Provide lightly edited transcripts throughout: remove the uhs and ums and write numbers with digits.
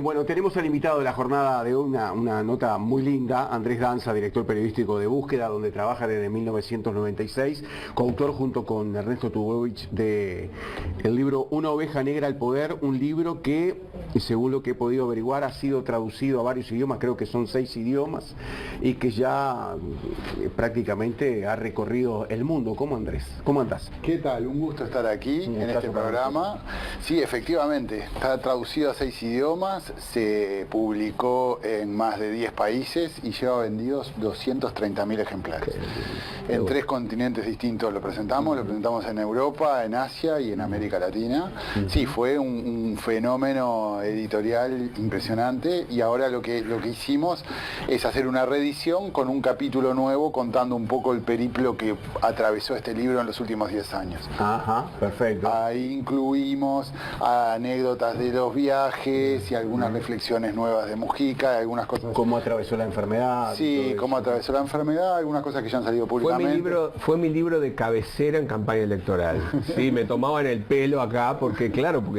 Bueno, tenemos al invitado de la jornada de hoy, una nota muy linda, Andrés Danza, director periodístico de Búsqueda, donde trabaja desde 1996, coautor junto con Ernesto Tubovich de el libro Una oveja negra al poder, un libro que, según lo que he podido averiguar, ha sido traducido a varios idiomas, creo que son 6 idiomas, y que ya prácticamente ha recorrido el mundo. ¿Cómo, Andrés? ¿Cómo andás? ¿Qué tal? Un gusto estar aquí en este programa. Sí, efectivamente, está traducido a 6 idiomas, se publicó en más de 10 países y lleva vendidos 230.000 ejemplares. En 3 continentes distintos lo presentamos en Europa, en Asia y en América Latina. Sí, fue un fenómeno editorial impresionante, y ahora lo que hicimos es hacer una reedición con un capítulo nuevo contando un poco el periplo que atravesó este libro en los últimos 10 años. Ajá, perfecto. Ahí incluimos anécdotas de los viajes y algunas reflexiones nuevas de Mujica, algunas cosas... ¿Cómo atravesó la enfermedad? Sí, cómo atravesó la enfermedad, algunas cosas que ya han salido públicamente. Fue mi libro de cabecera en campaña electoral. Sí, me tomaban el pelo acá porque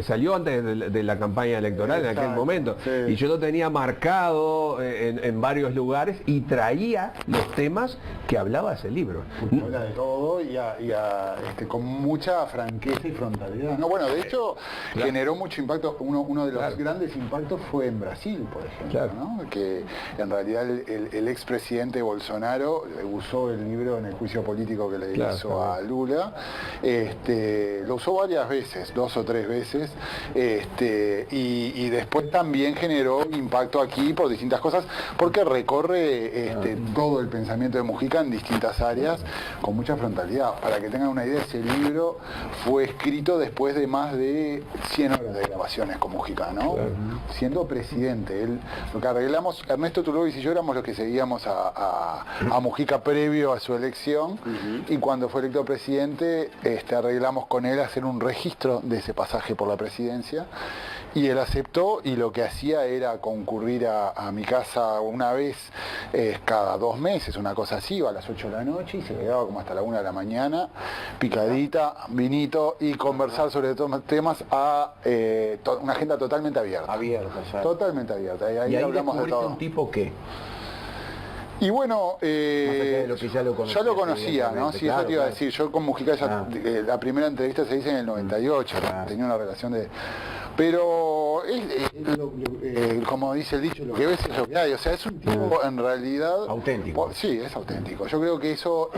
salió antes de la campaña electoral. Exacto, en aquel momento. Sí. Y yo lo tenía marcado en varios lugares y traía los temas que hablaba ese libro. Habla de todo y con mucha franqueza y frontalidad. No, bueno, de hecho, generó mucho impacto. Uno de los grandes impactos fue en Brasil, por ejemplo, ¿no? Que en realidad el expresidente Bolsonaro usó el libro en el juicio político que le hizo a Lula. Lo usó varias veces, 2 o 3 veces, y después también generó impacto aquí por distintas cosas, porque recorre todo el pensamiento de Mujica en distintas áreas con mucha frontalidad. Para que tengan una idea, ese libro fue escrito después de más de 100 horas de grabaciones con Mujica, ¿no? Siendo presidente. Lo que arreglamos, Ernesto Tubovich y yo éramos los que seguíamos a Mujica previo a su elección, y cuando fue electo presidente arreglamos con él hacer un registro de ese pasaje por la presidencia, y él aceptó, y lo que hacía era concurrir a mi casa una vez cada 2 meses, una cosa así, iba a las 8 de la noche y se quedaba como hasta la 1 de la mañana, picadita, vinito, y conversar sobre temas una agenda totalmente abierta. Totalmente abierta. Y ahí hablamos de todo. ¿Un tipo qué? Y bueno, lo que ya lo conocía, ¿no? Sí, eso te iba a decir. Yo con Mujica la primera entrevista se hizo en el 98, tenía una relación de... Pero, como dice el dicho, lo que ves es lo que hay. O sea, es un tipo en realidad... Auténtico. Sí, es auténtico. Yo creo que eso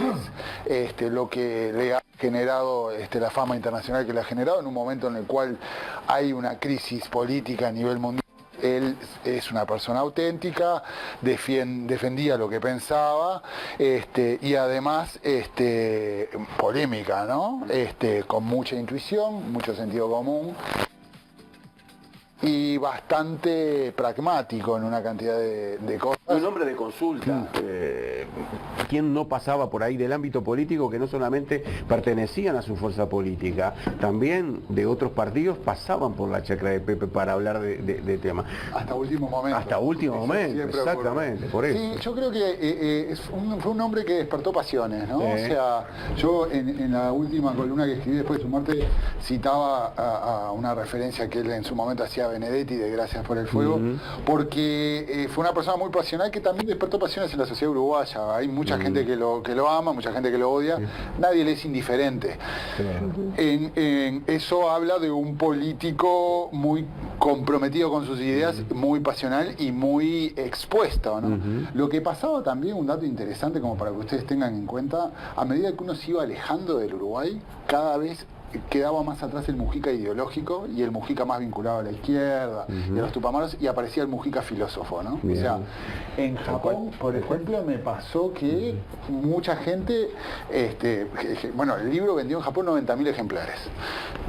es lo que le ha generado la fama internacional que le ha generado en un momento en el cual hay una crisis política a nivel mundial. Él es una persona auténtica, defendía lo que pensaba, y además polémica, ¿no? Con mucha intuición, mucho sentido común, y bastante pragmático en una cantidad de cosas. Un hombre de consulta. ¿Quién no pasaba por ahí del ámbito político, que no solamente pertenecían a su fuerza política, también de otros partidos pasaban por la chacra de Pepe para hablar de temas? Hasta último momento. Hasta último momento, exactamente, por eso. Sí, yo creo que fue un hombre que despertó pasiones, ¿no? O sea, yo en la última columna que escribí después de su muerte citaba a una referencia que él en su momento hacía a Benedetti de Gracias por el Fuego, porque fue una persona muy pasional que también despertó pasiones en la sociedad uruguaya. Hay mucha gente que lo ama, mucha gente que lo odia, nadie le es indiferente. Eso habla de un político muy comprometido con sus ideas, muy pasional y muy expuesto, ¿no? Lo que pasaba también, un dato interesante como para que ustedes tengan en cuenta, a medida que uno se iba alejando del Uruguay, cada vez quedaba más atrás el Mujica ideológico y el Mujica más vinculado a la izquierda, y a los tupamaros, y aparecía el Mujica filósofo, ¿no? O sea, en Japón, por ejemplo, me pasó que mucha gente, bueno, el libro vendió en Japón 90.000 ejemplares.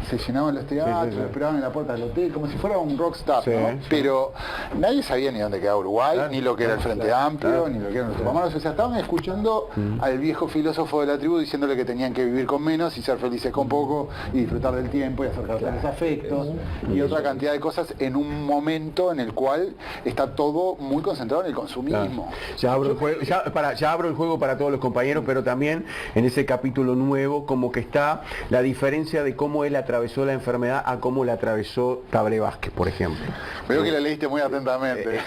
Se llenaban los teatros, lo esperaban en la puerta del hotel, como si fuera un rockstar, ¿no? Pero nadie sabía ni dónde quedaba Uruguay, ni lo que era el Frente Amplio, ni lo que eran los tupamaros. O sea, estaban escuchando al viejo filósofo de la tribu diciéndole que tenían que vivir con menos y ser felices con poco, y disfrutar del tiempo y acercarte a los afectos y otra cantidad de cosas en un momento en el cual está todo muy concentrado en el consumismo. Ya abro el juego para todos los compañeros, pero también en ese capítulo nuevo como que está la diferencia de cómo él atravesó la enfermedad a cómo la atravesó Tabaré Vázquez, por ejemplo. Veo que la leíste muy atentamente.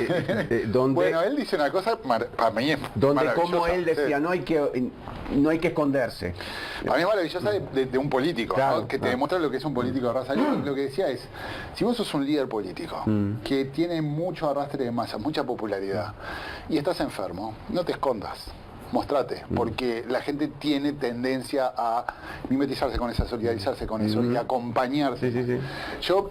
Bueno, él dice una cosa, para mí es donde como él decía, no hay que esconderse. Para mí es maravillosa de un político, claro, ¿no? Que te demuestra lo que es un político de raza. Lo que decía es, si vos sos un líder político que tiene mucho arrastre de masas, mucha popularidad, y estás enfermo, no te escondas. Mostrate, porque la gente tiene tendencia a mimetizarse con eso, solidarizarse con eso y acompañarse.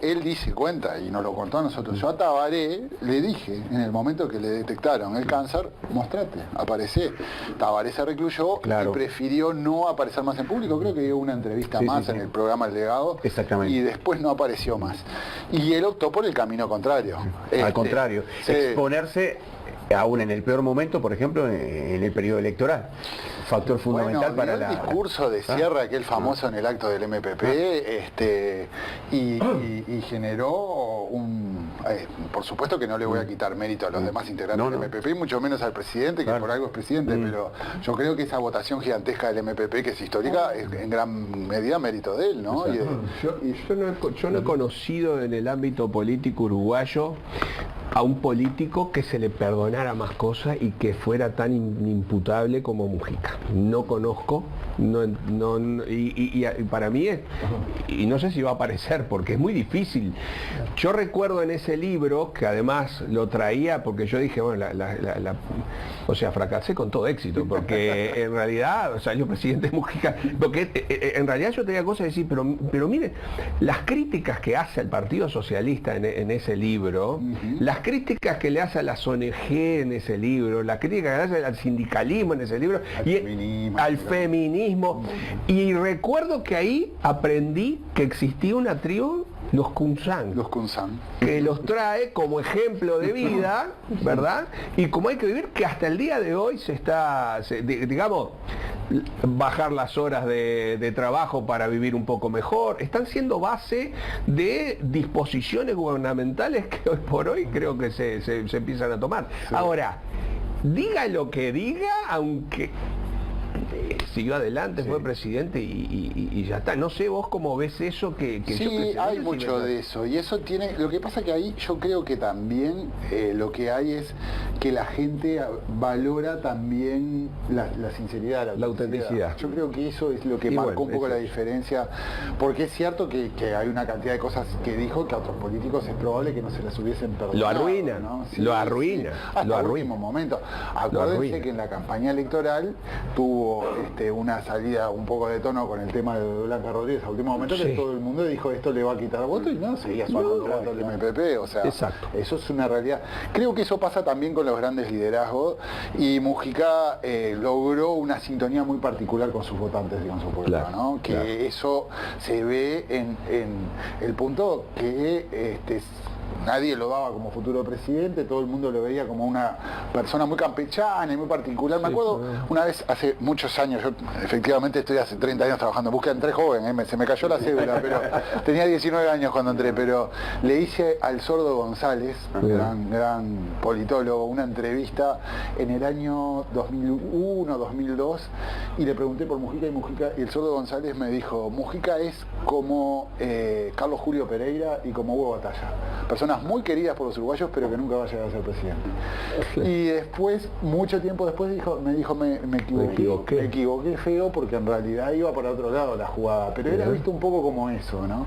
Él cuenta, y nos lo contó a nosotros, yo a Tabaré le dije, en el momento que le detectaron el cáncer, mostrate, aparecé. Tabaré se recluyó y prefirió no aparecer más en público, creo que dio una entrevista más en el programa El Legado, y después no apareció más. Y él optó por el camino contrario. Al contrario, exponerse aún en el peor momento, por ejemplo, en el periodo electoral. Factor fundamental para el discurso de cierre, aquel famoso en el acto del MPP, y generó por supuesto que no le voy a quitar mérito a los demás integrantes del MPP, y mucho menos al presidente, que por algo es presidente, pero yo creo que esa votación gigantesca del MPP, que es histórica, es en gran medida mérito de él, ¿no? Yo no he conocido en el ámbito político uruguayo a un político que se le perdonara más cosas y que fuera tan inimputable como Mujica. No conozco, y para mí es, y no sé si va a aparecer porque es muy difícil. Yo recuerdo en ese libro, que además lo traía porque yo dije, bueno, fracasé con todo éxito, porque en realidad salió presidente Mujica, porque en realidad yo tenía cosas de decir, pero mire, las críticas que hace al Partido Socialista en ese libro, las críticas que le hace a las ONG en ese libro, las críticas que le hace al sindicalismo en ese libro, al feminismo, y recuerdo que ahí aprendí que existía una tribu, los Kunsan, que los trae como ejemplo de vida, ¿verdad? Y como hay que vivir, que hasta el día de hoy digamos, bajar las horas de trabajo para vivir un poco mejor, están siendo base de disposiciones gubernamentales que hoy por hoy creo que se empiezan a tomar. Ahora, diga lo que diga, aunque siguió adelante, fue presidente y ya está. No sé vos cómo ves eso que sí, hay mucho de eso. Y eso tiene. Lo que pasa que ahí yo creo que también lo que hay es que la gente valora también la sinceridad, la autenticidad. Yo creo que eso es lo que marcó un poco la diferencia. Porque es cierto que hay una cantidad de cosas que dijo que a otros políticos es probable que no se las hubiesen perdonado. Lo arruina, ¿no? Sí, lo arruina. Sí. Hasta el último momento. Acuérdense que en la campaña electoral tuvo una salida un poco de tono con el tema de Blanca Rodríguez a último momento, que todo el mundo dijo esto le va a quitar voto y no, seguía sumando votos del MPP, o sea, eso es una realidad. Creo que eso pasa también con los grandes liderazgos y Mujica logró una sintonía muy particular con sus votantes y con su pueblo, ¿no? Que eso se ve en el punto que nadie lo daba como futuro presidente, todo el mundo lo veía como una persona muy campechana y muy particular. Me acuerdo una vez, hace muchos años, yo efectivamente estoy hace 30 años trabajando en búsqueda, entré joven, se me cayó la cédula, pero tenía 19 años cuando entré, pero le hice al Sordo González, gran politólogo, una entrevista en el año 2001, 2002, y le pregunté por Mujica y el Sordo González me dijo, Mujica es como Carlos Julio Pereira y como Hugo Batalla. Personas muy queridas por los uruguayos, pero que nunca va a llegar a ser presidente. Y después, mucho tiempo después, me equivoqué feo, porque en realidad iba para otro lado la jugada, pero era visto un poco como eso, ¿no?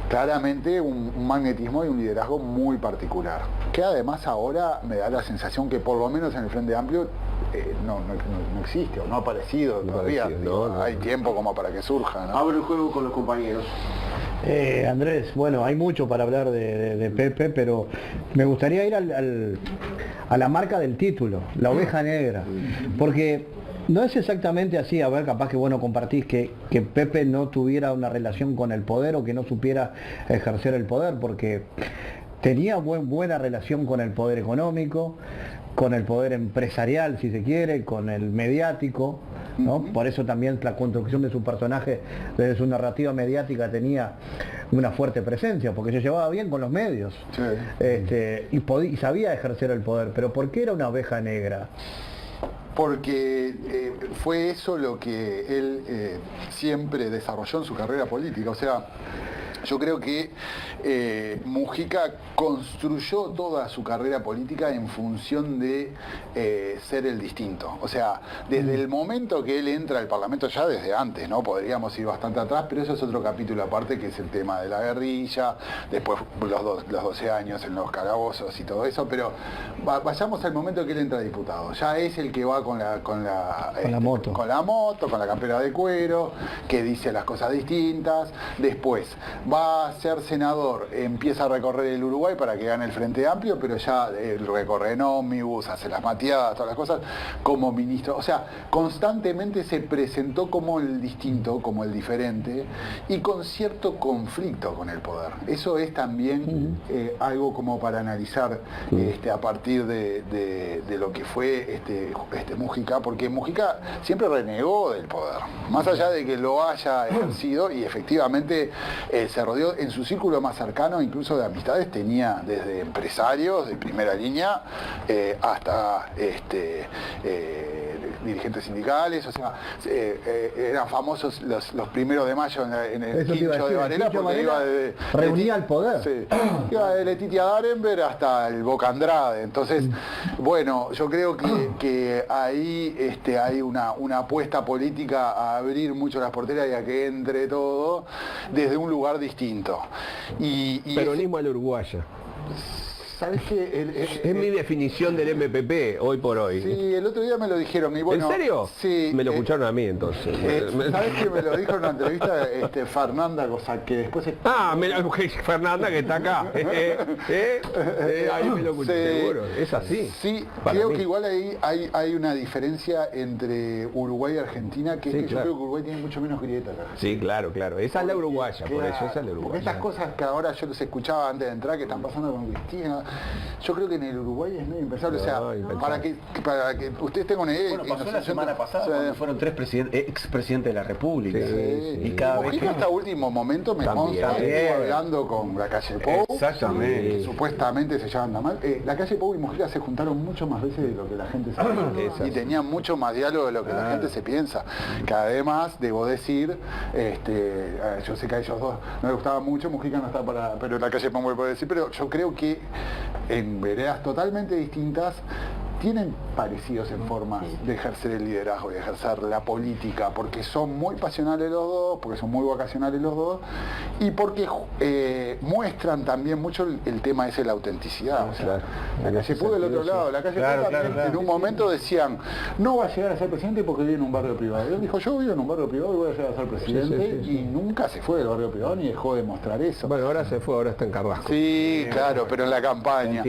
Claramente un magnetismo y un liderazgo muy particular, que además ahora me da la sensación que por lo menos en el Frente Amplio no existe, o no ha aparecido todavía. Hay tiempo como para que surja, ¿no? Abro el juego con los compañeros. Andrés, bueno, hay mucho para hablar de Pepe, pero me gustaría ir a la marca del título, la oveja negra, porque no es exactamente así. A ver, capaz que bueno compartís que Pepe no tuviera una relación con el poder o que no supiera ejercer el poder, porque tenía buena relación con el poder económico, con el poder empresarial, si se quiere, con el mediático, ¿no? Por eso también la construcción de su personaje, desde su narrativa mediática, tenía una fuerte presencia, porque se llevaba bien con los medios. Sí. Y sabía ejercer el poder. Pero ¿por qué era una oveja negra? Porque fue eso lo que él siempre desarrolló en su carrera política. O sea, yo creo que Mujica construyó toda su carrera política en función de ser el distinto. O sea, desde el momento que él entra al Parlamento, ya desde antes, ¿no? Podríamos ir bastante atrás, pero eso es otro capítulo aparte, que es el tema de la guerrilla, después los 12 años en los calabozos y todo eso, pero vayamos al momento que él entra a diputado. Ya es el que va con la moto, con la campera de cuero, que dice las cosas distintas. Después va a ser senador, empieza a recorrer el Uruguay para que gane el Frente Amplio, pero ya recorre en ómnibus, hace las mateadas, todas las cosas, como ministro. O sea, constantemente se presentó como el distinto, como el diferente, y con cierto conflicto con el poder. Eso es también algo como para analizar a partir de lo que fue Mujica, porque Mujica siempre renegó del poder, más allá de que lo haya ejercido, y efectivamente se rodeó en su círculo más cercano, incluso de amistades, tenía desde empresarios de primera línea hasta dirigentes sindicales. O sea, eran famosos los primeros de mayo en el quincho de Varela, porque iba de reunía el poder. Sí, iba de Letitia Darenberg hasta el Boca Andrade. Entonces, bueno, yo creo que ahí hay una apuesta política a abrir mucho las porteras y a que entre todo desde un lugar distinto. Peronismo a la uruguaya. ¿Sabes qué? Es mi definición del MPP hoy por hoy. Sí, el otro día me lo dijeron. Y bueno, ¿en serio? Sí. Me lo escucharon a mí entonces. ¿Sabes qué? Me lo dijo en una entrevista Fernanda, cosa que después... Fernanda, que está acá. Ahí me lo escuché, seguro. Es así. Sí, creo que igual ahí hay una diferencia entre Uruguay y Argentina, que es que yo creo que Uruguay tiene mucho menos grieta. Sí, claro. Esa es la uruguaya, por eso esa es la uruguaya. Porque estas cosas que ahora yo los escuchaba antes de entrar, que están pasando con Cristina, yo creo que en el Uruguay es medio impensable. O sea, para que ustedes tengan una idea... Bueno, pasó la semana pasada cuando fueron 3 expresidentes de la República. Sí. Y cada vez que... hasta último momento me consta, estuvo hablando con la calle Pou. Exactamente. Que supuestamente se llaman mal. La calle Pou y Mujica se juntaron mucho más veces de lo que la gente se piensa. Y tenían mucho más diálogo de lo que la gente se piensa. Que además, debo decir, yo sé que a ellos dos no les gustaba mucho, Mujica no está para... Pero la calle Pou me puede decir, pero yo creo que en veredas totalmente distintas tienen parecidos en formas de ejercer el liderazgo y de ejercer la política, porque son muy pasionales los dos, porque son muy vocacionales los dos, y porque muestran también mucho el tema ese de la autenticidad. O sea, la calle Pou del otro lado, la calle Pou también en un momento decían, no va a llegar a ser presidente porque vive en un barrio privado. Y él dijo, yo vivo en un barrio privado y voy a llegar a ser presidente, y nunca se fue del barrio privado ni dejó de mostrar eso. Bueno, ahora se fue, ahora está en Carrasco. Sí, claro, pero en la campaña.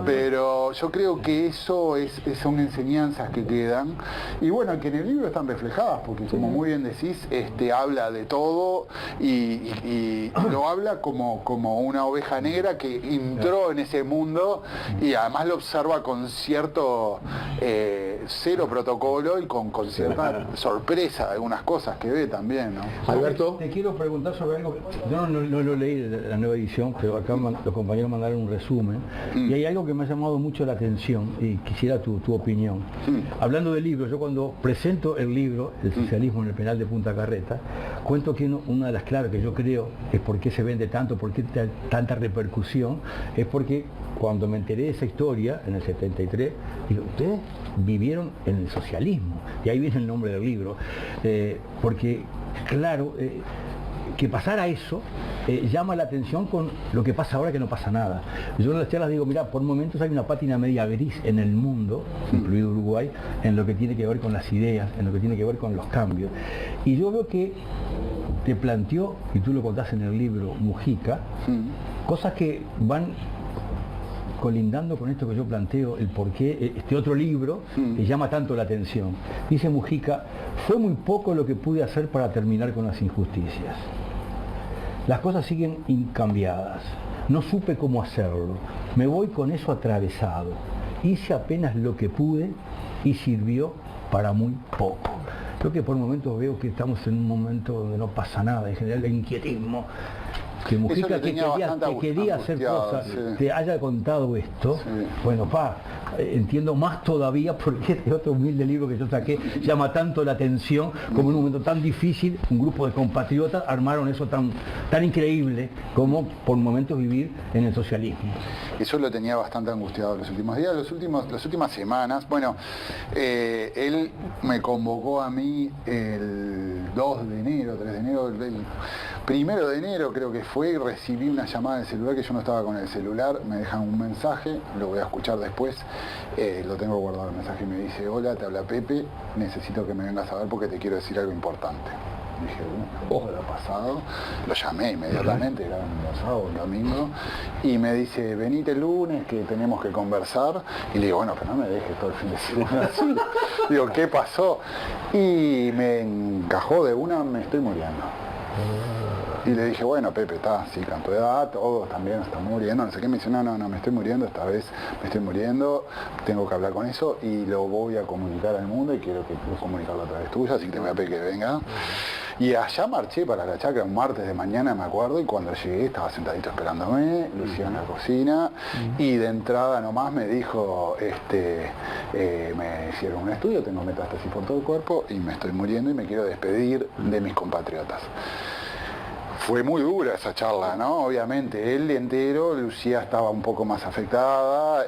Pero yo creo que eso son enseñanzas que quedan, y bueno, que en el libro están reflejadas, porque como muy bien decís, habla de todo y lo habla como una oveja negra que entró en ese mundo, y además lo observa con cierto cero protocolo y con cierta sorpresa de algunas cosas que ve también, ¿no? Alberto, te quiero preguntar sobre algo. Yo no lo leí de la nueva edición, pero acá los compañeros mandaron un resumen, y hay algo que me ha llamado mucho la atención y quisiera tu opinión. Hablando del libro, yo cuando presento el libro, El socialismo en el penal de Punta Carreta, cuento que una de las claves que yo creo es por qué se vende tanto, por qué tanta repercusión, es porque cuando me enteré de esa historia, en el 73, digo, ustedes vivieron en el socialismo, y ahí viene el nombre del libro, porque claro, que pasara eso llama la atención con lo que pasa ahora, que no pasa nada. Yo en las charlas digo, mira, por momentos hay una pátina media gris en el mundo, incluido Uruguay, en lo que tiene que ver con las ideas, en lo que tiene que ver con los cambios. Y yo veo que te planteó, y tú lo contás en el libro, Mujica, cosas que van colindando con esto que yo planteo, el por qué este otro libro que llama tanto la atención. Dice Mujica, fue muy poco lo que pude hacer para terminar con las injusticias. Las cosas siguen incambiadas. No supe cómo hacerlo. Me voy con eso atravesado. Hice apenas lo que pude y sirvió para muy poco. Creo que por momentos veo que estamos en un momento donde no pasa nada, en general el inquietismo. Que Mujica que quería hacer cosas, te haya contado esto, bueno, entiendo más todavía porque este otro humilde libro que yo saqué llama tanto la atención como en un momento tan difícil, un grupo de compatriotas armaron eso tan increíble como por momentos vivir en el socialismo. Eso lo tenía bastante angustiado los últimos días, las últimas semanas. Bueno, él me convocó a mí el 2 de enero, 3 de enero, el 1 de enero creo que fue, y recibí una llamada del celular, que yo no estaba con el celular, me dejan un mensaje, lo voy a escuchar después, lo tengo guardado el mensaje, y me dice: hola, te habla Pepe, necesito que me vengas a ver porque te quiero decir algo importante. Dije, ¿qué lo ha pasado? Lo llamé inmediatamente, era un sábado, un domingo, y me dice: venite el lunes que tenemos que conversar. Y le digo, bueno, pero no me dejes todo el fin de semana así. Digo, ¿qué pasó? Y me encajó de una: me estoy muriendo. Y le dije, bueno, Pepe, está, sí, con tu edad, todos también están muriendo, no sé qué. Me dice, no, me estoy muriendo, esta vez me estoy muriendo, tengo que hablar con eso y lo voy a comunicar al mundo y quiero comunicarlo a través tuya, así que te voy a pedir que venga. Y allá marché para la chacra un martes de mañana, me acuerdo, y cuando llegué estaba sentadito esperándome, Lucía en la cocina, y de entrada nomás me dijo, me hicieron un estudio, tengo metástasis por todo el cuerpo y me estoy muriendo y me quiero despedir de mis compatriotas. Fue muy dura esa charla, ¿no? Obviamente, él entero, Lucía estaba un poco más afectada,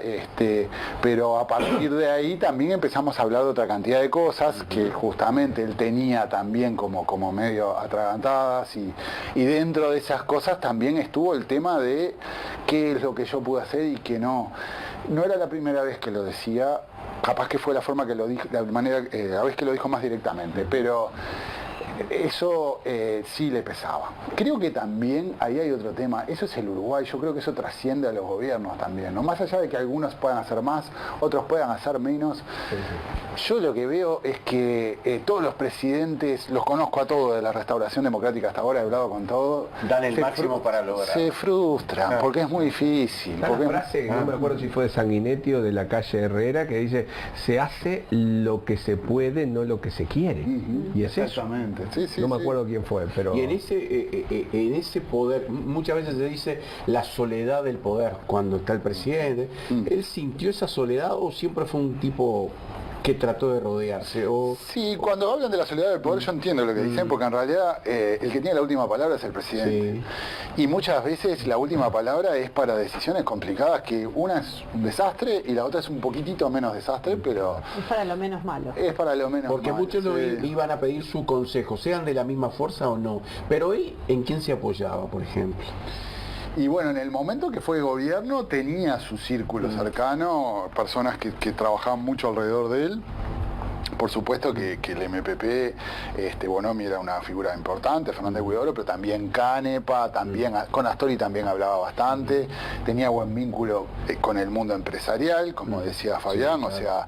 pero a partir de ahí también empezamos a hablar de otra cantidad de cosas que justamente él tenía también como medio atragantadas, y dentro de esas cosas también estuvo el tema de qué es lo que yo pude hacer y qué no. No era la primera vez que lo decía, capaz que fue la forma que lo dijo, la vez que lo dijo más directamente, pero eso sí le pesaba. Creo que también ahí hay otro tema, eso es el Uruguay, yo creo que eso trasciende a los gobiernos también, ¿no? Más allá de que algunos puedan hacer más, otros puedan hacer menos. Yo lo que veo es que todos los presidentes, los conozco a todos de la restauración democrática hasta ahora, he hablado con todos, dan el máximo para lograr. Se frustran, porque es muy difícil. Porque una frase, no me acuerdo si fue de Sanguinetti o de la calle Herrera, que dice, se hace lo que se puede, no lo que se quiere. Y es exactamente. Sí, no me acuerdo quién fue, pero... Y en ese poder, muchas veces se dice la soledad del poder, cuando está el presidente. ¿Él sintió esa soledad o siempre fue un tipo que trató de rodearse? Sí, cuando hablan de la soledad del poder yo entiendo lo que dicen, porque en realidad el que tiene la última palabra es el presidente. Sí. Y muchas veces la última palabra es para decisiones complicadas, que una es un desastre y la otra es un poquitito menos desastre, pero... Es para lo menos malo. Es para lo menos porque malo. Porque muchos iban a pedir su consejo, sean de la misma fuerza o no. Pero él, ¿en quién se apoyaba, por ejemplo? Y bueno, en el momento que fue gobierno tenía su círculo cercano, personas que trabajaban mucho alrededor de él. Por supuesto que el MPP, Bonomi era una figura importante, Fernández Huidobro, pero también Canepa, también con Astori también hablaba bastante, tenía buen vínculo con el mundo empresarial, como decía Fabián, o sea,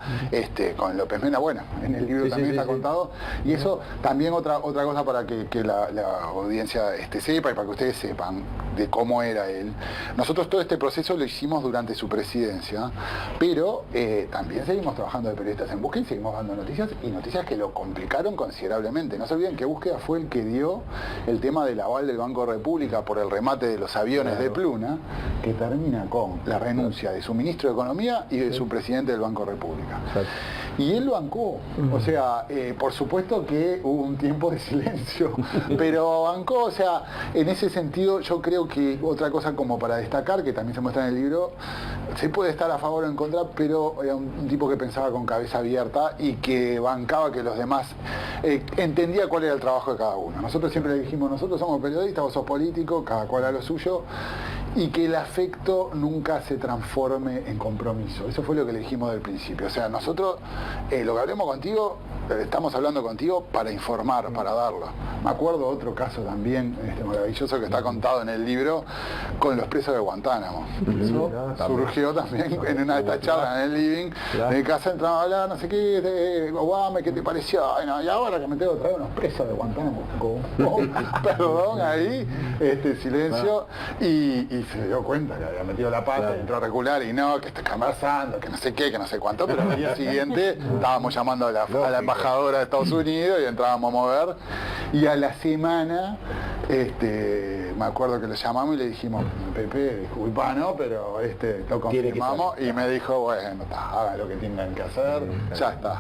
con López Mena, bueno, en el libro también está contado, y eso también otra cosa para que la audiencia sepa y para que ustedes sepan de cómo era él. Nosotros todo este proceso lo hicimos durante su presidencia, pero también seguimos trabajando de periodistas en Búsqueda y seguimos dando noticias que lo complicaron considerablemente. No se olviden que Búsqueda fue el que dio el tema del aval del Banco República por el remate de los aviones de Pluna, que termina con la renuncia de su ministro de Economía y de su presidente del Banco República. Y él lo bancó, o sea, por supuesto que hubo un tiempo de silencio, pero bancó, o sea, en ese sentido yo creo que otra cosa como para destacar, que también se muestra en el libro, se puede estar a favor o en contra, pero era un tipo que pensaba con cabeza abierta y que bancaba que los demás entendía cuál era el trabajo de cada uno. Nosotros siempre le dijimos, nosotros somos periodistas, vos sos político, cada cual a lo suyo, y que el afecto nunca se transforme en compromiso. Eso fue lo que le dijimos del principio. O sea, nosotros lo que hablemos contigo, estamos hablando contigo para informar, para darlo. Me acuerdo otro caso también maravilloso que está contado en el libro con los presos de Guantánamo. Eso surgió también en una de estas charlas en el living. En casa entramos a hablar, no sé qué, Obama, ¿qué te pareció? Bueno, y ahora que me tengo que traer unos presos de Guantánamo. Perdón, ahí, silencio. Y se dio cuenta que había metido la pata, entró a recular y no, que está conversando, que no sé qué, que no sé cuánto, pero al día siguiente estábamos llamando a la embajadora de Estados Unidos y entrábamos a mover. Y a la semana, me acuerdo que lo llamamos y le dijimos, Pepe, disculpa, ¿no? Pero lo confirmamos y me dijo, bueno, haga lo que tengan que hacer, ya está.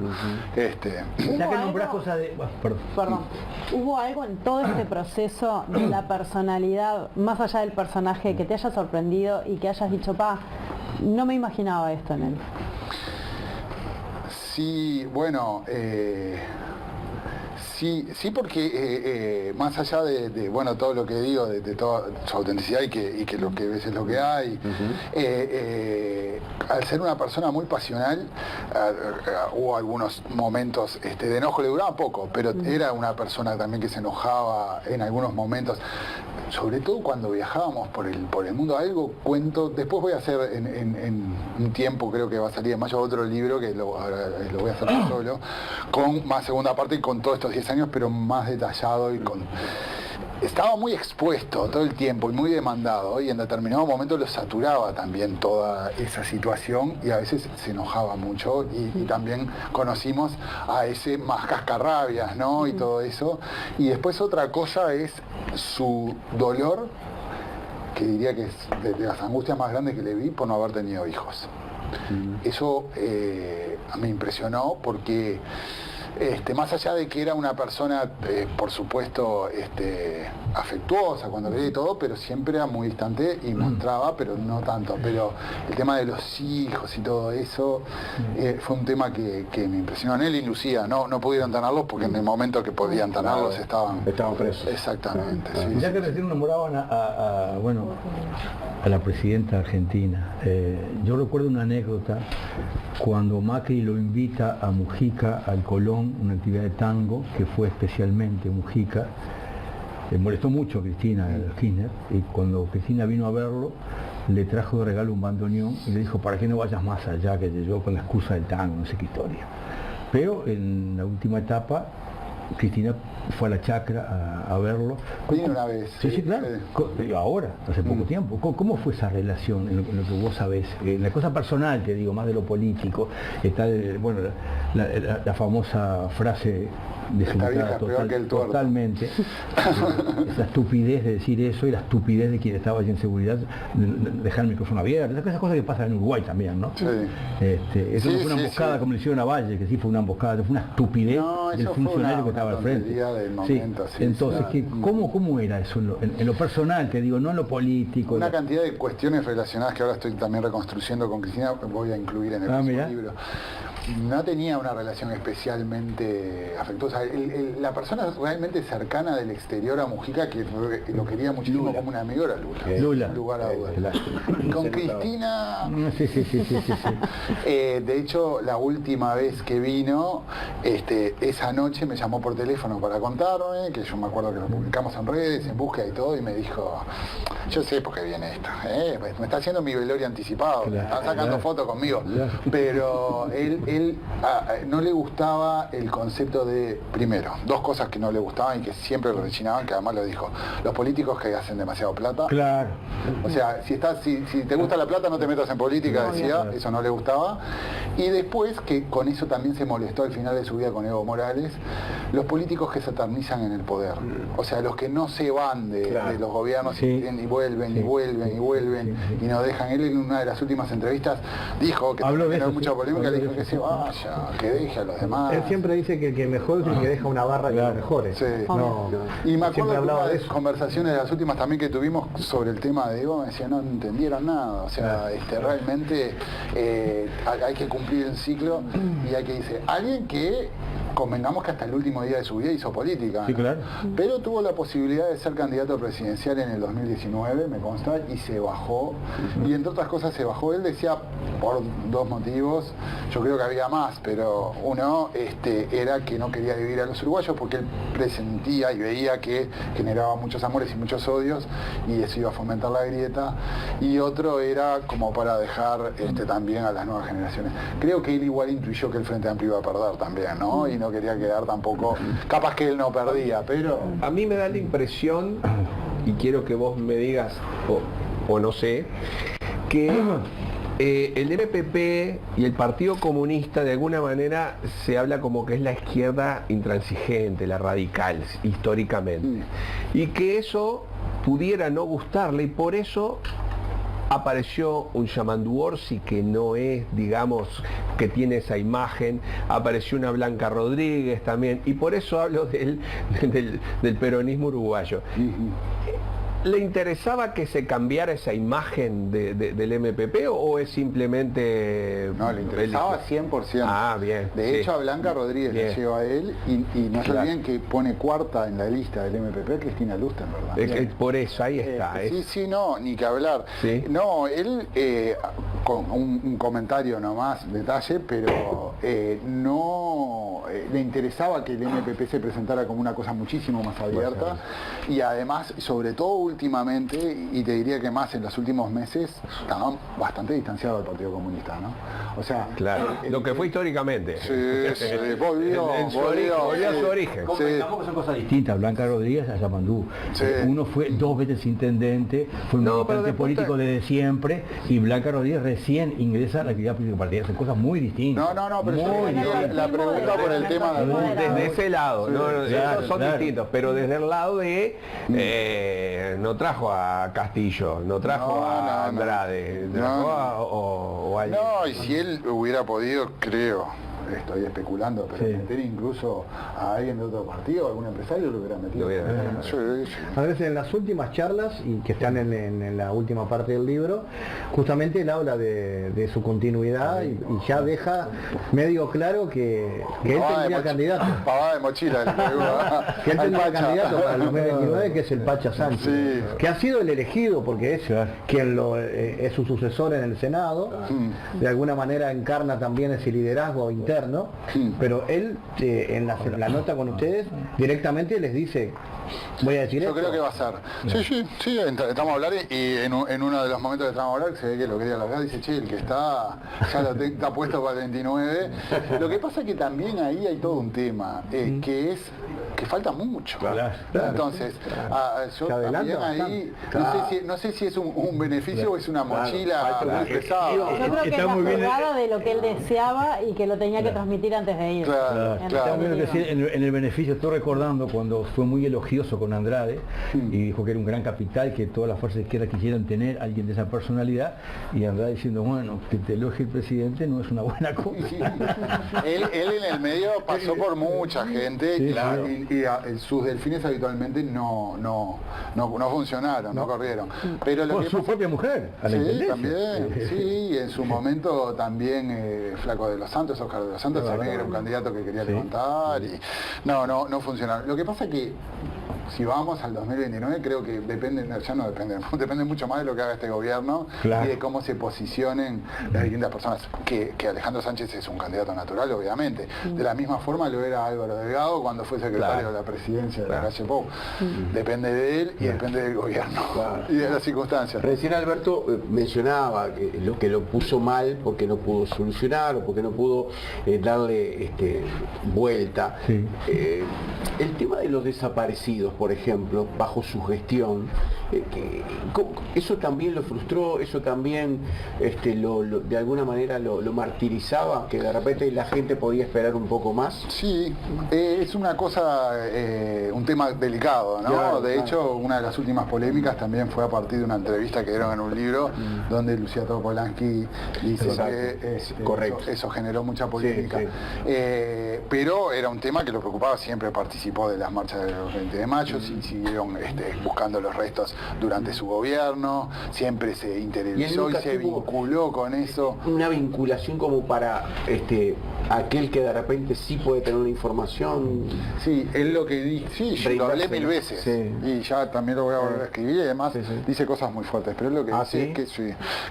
Ya que nombrás cosas de... Perdón. ¿Hubo algo en todo este proceso de la personalidad, más allá del personaje, que te haya sorprendido y que hayas dicho, no me imaginaba esto en él? Sí, bueno, sí, porque más allá de bueno, todo lo que digo, de toda su autenticidad y que lo que ves es lo que hay, al ser una persona muy pasional, hubo algunos momentos de enojo, le duraba poco, pero era una persona también que se enojaba en algunos momentos, sobre todo cuando viajábamos por el mundo. Algo cuento, después voy a hacer en un tiempo, creo que va a salir en mayo, otro libro que lo voy a hacer yo solo, con más segunda parte y con todos estos 10 años, pero más detallado y con... Estaba muy expuesto todo el tiempo y muy demandado, y en determinado momento lo saturaba también toda esa situación y a veces se enojaba mucho, y también conocimos a ese más cascarrabias, ¿no? Y todo eso. Y después otra cosa es su dolor, que diría que es de las angustias más grandes que le vi por no haber tenido hijos. Eso a mí me impresionó porque... más allá de que era una persona, por supuesto, afectuosa cuando veía y todo, pero siempre era muy distante y mostraba, pero no tanto. Pero el tema de los hijos y todo eso fue un tema que me impresionó. En él y Lucía no pudieron tenerlos porque en el momento que podían tenerlos estaban presos. Exactamente. Ya que recién nombraban a la presidenta argentina, yo recuerdo una anécdota cuando Macri lo invita a Mujica al Colón, una actividad de tango que fue especialmente Mujica. Le molestó mucho a Cristina Kirchner, y cuando Cristina vino a verlo le trajo de regalo un bandoneón y le dijo, ¿para qué no vayas más allá? Que yo con la excusa del tango, no sé qué historia. Pero en la última etapa Cristina fue a la chacra a verlo. Vino una vez. Sí, claro. Ahora, hace poco tiempo. ¿Cómo fue esa relación en lo que vos sabés? En la cosa personal, te digo, más de lo político. Está, la famosa frase desubicada totalmente. Esa estupidez de decir eso y la estupidez de quien estaba allí en seguridad, dejar el micrófono abierto. Esas cosas que pasan en Uruguay también, ¿no? Sí. Eso no fue una emboscada como le hicieron a Valle, que sí fue una emboscada, fue una estupidez del funcionario que estaba al frente. Del momento, entonces, ¿cómo era eso en lo personal, te digo, no en lo político? Una cantidad de cuestiones relacionadas que ahora estoy también reconstruyendo con Cristina, que voy a incluir en el próximo libro. No tenía una relación especialmente afectuosa. La persona realmente cercana del exterior a Mujica, que lo quería muchísimo como un amigo, era Lula. Sin lugar a dudas. Con Cristina... Sí. de hecho, la última vez que vino, esa noche me llamó por teléfono para contarme, que yo me acuerdo que lo publicamos en redes, en búsqueda y todo, y me dijo, yo sé por qué viene esto, me está haciendo mi velorio anticipado, me están sacando fotos conmigo, pero él no le gustaba el concepto de, primero, dos cosas que no le gustaban y que siempre lo rechinaban, que además lo dijo, los políticos que hacen demasiado plata. Claro. O sea, si te gusta la plata no te metas en política, decía, eso no le gustaba. Y después, que con eso también se molestó al final de su vida con Evo Morales, los políticos que se eternizan en el poder. O sea, los que no se van de los gobiernos y vuelven y no dejan. Él en una de las últimas entrevistas dijo que no mucha polémica, le dijo que se vaya, que deje a los demás. Él siempre dice que el que mejor es el que deja una barra que lo mejore. Sí. Y me acuerdo que una de las conversaciones de las últimas también que tuvimos sobre el tema de Evo, me decía, no entendieron nada. O sea, realmente hay que cumplir el ciclo y hay que decir, alguien que convengamos que hasta el último día de su vida hizo política, sí, claro. Pero tuvo la posibilidad de ser candidato presidencial en el 2019, me consta, y se bajó, y entre otras cosas se bajó, él decía, por dos motivos, yo creo que había más, pero uno era que no quería dividir a los uruguayos porque él presentía y veía que generaba muchos amores y muchos odios, y eso iba a fomentar la grieta, y otro era como para dejar también a las nuevas generaciones. Creo que él igual intuyó que el Frente Amplio iba a perder también, ¿no? Y no quería quedar tampoco, capaz que él no perdía, pero... A mí me da la impresión, y quiero que vos me digas o no sé, que el MPP y el Partido Comunista de alguna manera se habla como que es la izquierda intransigente, la radical, históricamente. Y que eso pudiera no gustarle y por eso apareció un Yamandu Orsi que no es, digamos, que tiene esa imagen, apareció una Blanca Rodríguez también, y por eso hablo del peronismo uruguayo. ¿Le interesaba que se cambiara esa imagen del MPP o es simplemente...? No, le interesaba 100%. Ah, bien. De hecho, a Blanca Rodríguez le lleva a él y no se olviden que pone cuarta en la lista del MPP Cristina Lusten, ¿verdad? Por eso, ahí está. Sí, no, ni que hablar. ¿Sí? No, él, con un comentario nomás, detalle, pero no le interesaba que el MPP se presentara como una cosa muchísimo más abierta y además, sobre todo últimamente, y te diría que más en los últimos meses, estaban bastante distanciados del Partido Comunista, ¿no? O sea... Claro, lo que fue históricamente. Sí, volvió a su origen. Tampoco son cosas distintas, Blanca Rodríguez a Yamandu. Sí. Uno fue 2 veces intendente, fue un militante político desde siempre, y Blanca Rodríguez recién ingresa a la actividad política partidaria. Son cosas muy distintas. No, pero la pregunta por el tema de... Desde ese lado, claro, son distintos, pero desde el lado de... no trajo a Castillo, no trajo a Andrade, trajo a alguien. No, y si él hubiera podido, creo, estoy especulando, pero meter incluso a alguien de otro partido, algún empresario lo hubiera metido. Andrés, en las últimas charlas, y que están en la última parte del libro, justamente él habla de su continuidad y ya deja medio claro que él tendría candidato. Pavada de mochila. Que él tendría candidato para el 2029, que es el Pacha Sánchez, que ha sido el elegido porque es quien es su sucesor en el Senado, de alguna manera encarna también ese liderazgo interno. Pero él en la nota con ustedes directamente les dice, voy a decir yo esto. creo que va a ser. Sí, estamos a hablar y en uno de los momentos que estamos a hablar, se ve que lo quería largar, dice, che, el que está está puesto para el 29. Lo que pasa es que también ahí hay todo un tema, que es que falta mucho. Entonces, yo también ahí, no sé si es un beneficio o es una mochila muy pesada. Yo creo que es la jugada de lo que él deseaba y que lo tenía que transmitir antes de ir. Está bien decir, en el beneficio, estoy recordando cuando fue muy elogioso con Andrade y dijo que era un gran capital, que todas las fuerzas de izquierda quisieran tener a alguien de esa personalidad, y Andrade diciendo, bueno, que te elogie el presidente no es una buena cosa. Él en el medio pasó por mucha gente y sus delfines habitualmente no funcionaron, no corrieron. Pero lo que su propia mujer, a la también, en su momento también Flaco de los Santos, Oscar de los Santos, también era un candidato que quería levantar y no funcionaron. Lo que pasa es que si vamos al 2029 creo que depende mucho más de lo que haga este gobierno y de cómo se posicionen las distintas personas, que Alejandro Sánchez es un candidato natural, obviamente. De la misma forma lo era Álvaro Delgado cuando fue secretario de la presidencia de la calle Pou. Depende de él y depende del gobierno y de las circunstancias. Recién Alberto mencionaba que lo puso mal porque no pudo solucionar o porque no pudo darle vuelta. El tema de los desaparecidos, por ejemplo, bajo su gestión, eso también lo frustró, eso también de alguna manera lo martirizaba, que de repente la gente podía esperar un poco más. Sí, es una cosa, un tema delicado, ¿no? De hecho, una de las últimas polémicas también fue a partir de una entrevista que dieron en un libro donde Lucía Topolansky dice que eso generó mucha polémica. Pero era un tema que lo preocupaba, siempre participó de las marchas del 20 de mayo, y siguieron buscando los restos durante su gobierno, siempre se interiorizó y se vinculó con eso. Una vinculación como para aquel que de repente sí puede tener una información. Sí, él lo que dice, lo hablé 1000 veces y ya también lo voy a volver a escribir y además dice cosas muy fuertes, pero él lo que dice es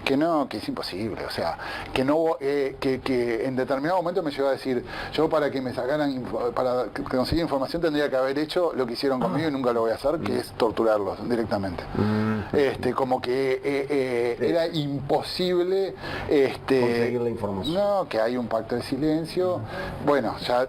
que es imposible, o sea, que en determinado momento me llegó a decir, yo para que me sacaran, para conseguir información tendría que haber hecho lo que hicieron conmigo y nunca lo voy a hacer, que es torturarlos directamente. Como que era imposible conseguir la información. No, que hay un pacto de silencio silencio, bueno, ya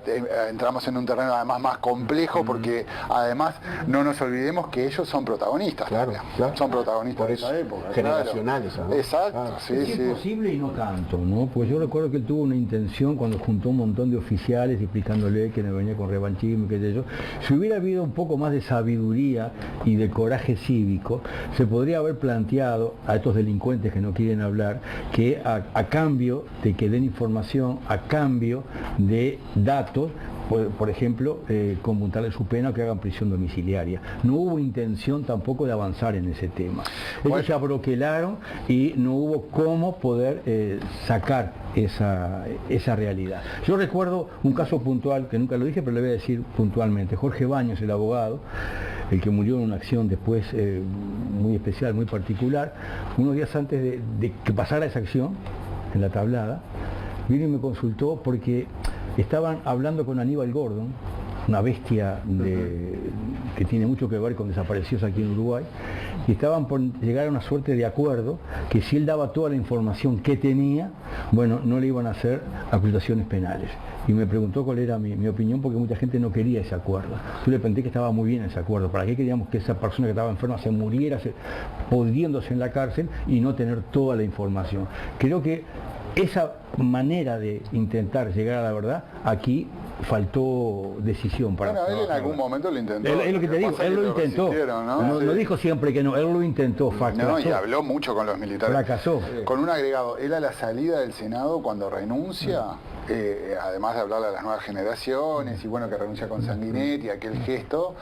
entramos en un terreno además más complejo porque además no nos olvidemos que ellos son protagonistas. Claro. Son protagonistas Por de eso, esa época. generacionales. Claro. ¿No? Exacto, sí, Es sí. posible y no tanto, ¿no? Pues yo recuerdo que él tuvo una intención cuando juntó un montón de oficiales explicándole que no venía con revanchismo y qué sé yo. Si hubiera habido un poco más de sabiduría y de coraje cívico, se podría haber planteado a estos delincuentes que no quieren hablar que a cambio de que den información, a cambio de datos, por ejemplo, conmutarle su pena o que hagan prisión domiciliaria. No hubo intención tampoco de avanzar en ese tema. Ellos se abroquelaron y no hubo cómo poder sacar esa realidad. Yo recuerdo un caso puntual, que nunca lo dije, pero le voy a decir puntualmente. Jorge Baños, el abogado, el que murió en una acción después muy especial, muy particular, unos días antes de que pasara esa acción, en la tablada, vino y me consultó porque estaban hablando con Aníbal Gordon, una bestia que tiene mucho que ver con desaparecidos aquí en Uruguay, y estaban por llegar a una suerte de acuerdo que si él daba toda la información que tenía, bueno, no le iban a hacer acusaciones penales. Y me preguntó cuál era mi opinión, porque mucha gente no quería ese acuerdo. Yo le pregunté que estaba muy bien ese acuerdo. ¿Para qué queríamos que esa persona que estaba enferma se muriera pudriéndose en la cárcel y no tener toda la información? Creo que esa manera de intentar llegar a la verdad, aquí faltó decisión para... Bueno, él en algún momento lo intentó. Es lo que te digo, él lo intentó. No dijo siempre que no, él lo intentó, fracasó. No, y habló mucho con los militares. Fracasó. Con un agregado, él a la salida del Senado, cuando renuncia, además de hablarle a las nuevas generaciones, y bueno, que renuncia con Sanguinetti, aquel gesto,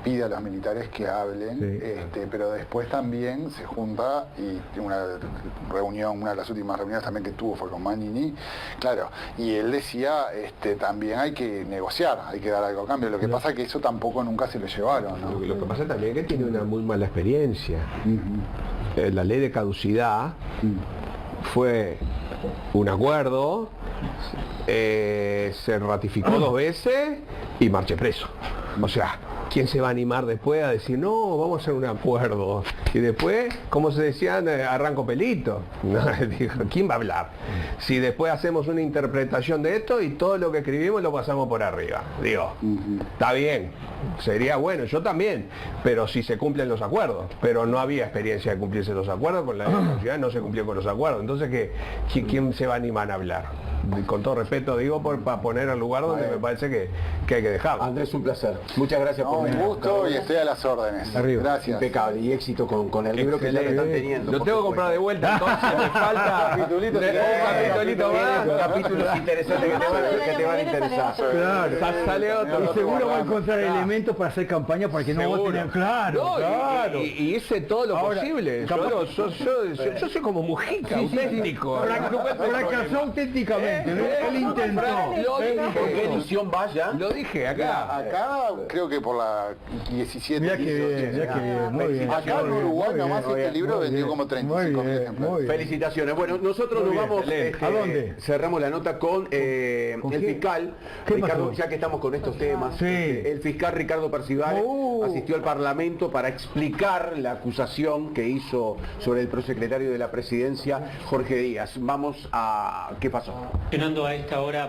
pide a los militares que hablen, pero después también se junta y una reunión, una de las últimas reuniones también que tuvo fue con Magnini, claro, y él decía, también hay que negociar, hay que dar algo a cambio. Lo que pasa es que eso tampoco nunca se lo llevaron, ¿no? Lo que pasa también es que tiene una muy mala experiencia. La ley de caducidad fue un acuerdo, se ratificó 2 veces y marché preso. O sea, ¿quién se va a animar después a decir, no, vamos a hacer un acuerdo? Y después, como se decían, arranco pelito. No, digo, ¿quién va a hablar? Si después hacemos una interpretación de esto y todo lo que escribimos lo pasamos por arriba. Digo, está bien, sería bueno, yo también, pero si se cumplen los acuerdos. Pero no había experiencia de cumplirse los acuerdos, con la ciudad no se cumplió con los acuerdos. Entonces, ¿quién se va a animar a hablar? Con todo respeto digo, para poner al lugar donde me parece que hay que dejarlo. Andrés, un placer. Muchas gracias por venir. Un gusto y estoy a las órdenes. Arriba. Gracias. Impecable y éxito con el libro que ya le están teniendo. Lo tengo que comprar de vuelta, entonces me falta un capitulito más. Capítulos interesantes que te van a interesar. Claro. Sale otro. Y seguro va a encontrar elementos para hacer campaña para que no voten. Claro, No, claro. y hice todo lo Ahora, posible. Yo soy como Mujica, Sí, sí, auténtico. Fracasó auténticamente. Él intentó. ¿Qué edición vaya? Lo dije acá. Acá creo que por la 17, Mirá que 18. bien, mirá que bien, muy bien. Acá en Uruguay nomás este libro vendió como 35.000 ejemplares. Felicitaciones. Bueno, nosotros nos vamos. ¿A dónde? Cerramos la nota con el fiscal Ricardo, ya que estamos con estos temas. Sí. El fiscal Ricardo Percival asistió al Parlamento para explicar la acusación que hizo sobre el prosecretario de la Presidencia, Jorge Díaz. Vamos a... ¿Qué pasó? A esta hora